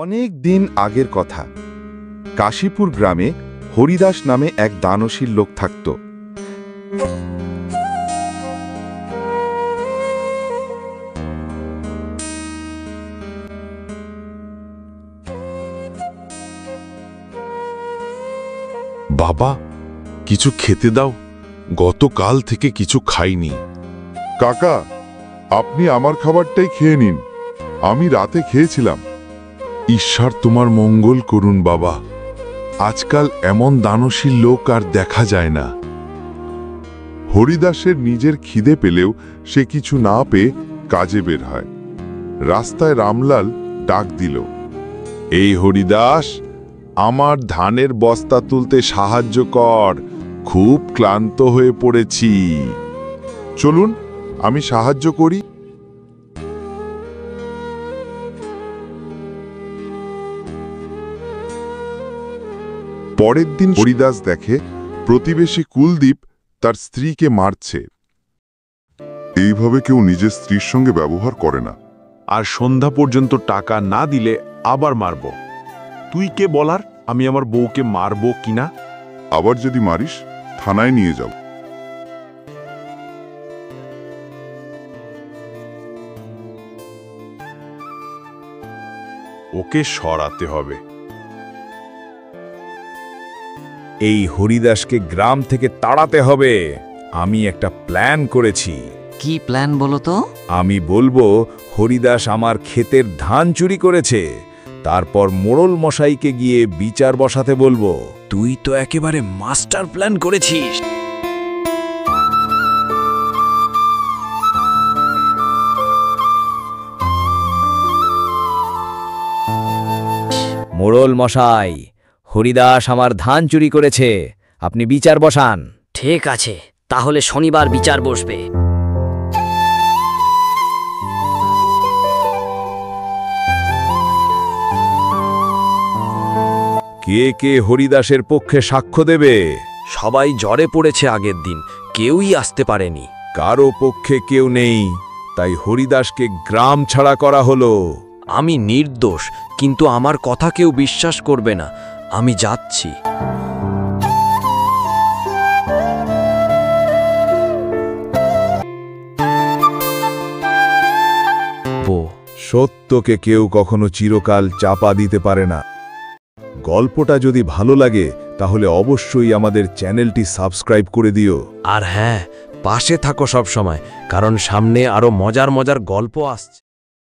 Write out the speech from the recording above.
অনেক দিন আগের কথা। কাশীপুর গ্রামে হরিদাস নামে এক দানশীল লোক থাকত। বাবা, কিছু খেতে দাও, গতকাল থেকে কিছু খাইনি। কাকা, আপনি আমার খাবারটাই খেয়ে নিন, আমি রাতে খেয়েছিলাম। ঈশ্বর তোমার মঙ্গল করুন বাবা, আজকাল এমন দানশীল লোক আর দেখা যায় না। হরিদাসের নিজের খিদে পেলেও সে কিছু না পেয়ে কাজে বের হয়। রাস্তায় রামলাল ডাক দিল, এই হরিদাস, আমার ধানের বস্তা তুলতে সাহায্য কর, খুব ক্লান্ত হয়ে পড়েছি। চলুন আমি সাহায্য করি। পরের দিন হরিদাস দেখে প্রতিবেশী কুলদীপ তার স্ত্রীকে মারছে। এইভাবে কেউ নিজের স্ত্রীর সঙ্গে ব্যবহার করে না। আর সন্ধ্যা পর্যন্ত টাকা না দিলে আবার মারব। তুই কে বলার আমি আমার বউকে মারব কিনা? আবার যদি মারিস, থানায় নিয়ে যাও। ওকে সরাতে হবে। এই হরিদাসকে গ্রাম থেকে তাড়াতে হবে। আমি একটা প্ল্যান করেছি। কি প্ল্যান বলো তো? আমি বলবো হরিদাস আমার ক্ষেতের ধান চুরি করেছে, তারপর মোড়ল মশাইকে গিয়ে বিচার বসাতে বলবো। তুই তো একেবারে মাস্টার প্ল্যান করেছিস। মোড়ল মশাই, হরিদাস আমার ধান চুরি করেছে, আপনি বিচার বসান। ঠিক আছে, তাহলে শনিবার বিচার বসবে। কে কে হরিদাসের পক্ষে সাক্ষ্য দেবে? সবাই জ্বরে পড়েছে আগের দিন, কেউই আসতে পারেনি। কারো পক্ষে কেউ নেই, তাই হরিদাসকে গ্রাম ছাড়া করা হলো। আমি নির্দোষ, কিন্তু আমার কথা কেউ বিশ্বাস করবে না। আমি যাচ্ছি। সত্যকে কেউ কখনো চিরকাল চাপা দিতে পারে না। গল্পটা যদি ভালো লাগে তাহলে অবশ্যই আমাদের চ্যানেলটি সাবস্ক্রাইব করে দিও। আর হ্যাঁ, পাশে থাকো সব সময়, কারণ সামনে আরো মজার মজার গল্প আসছে।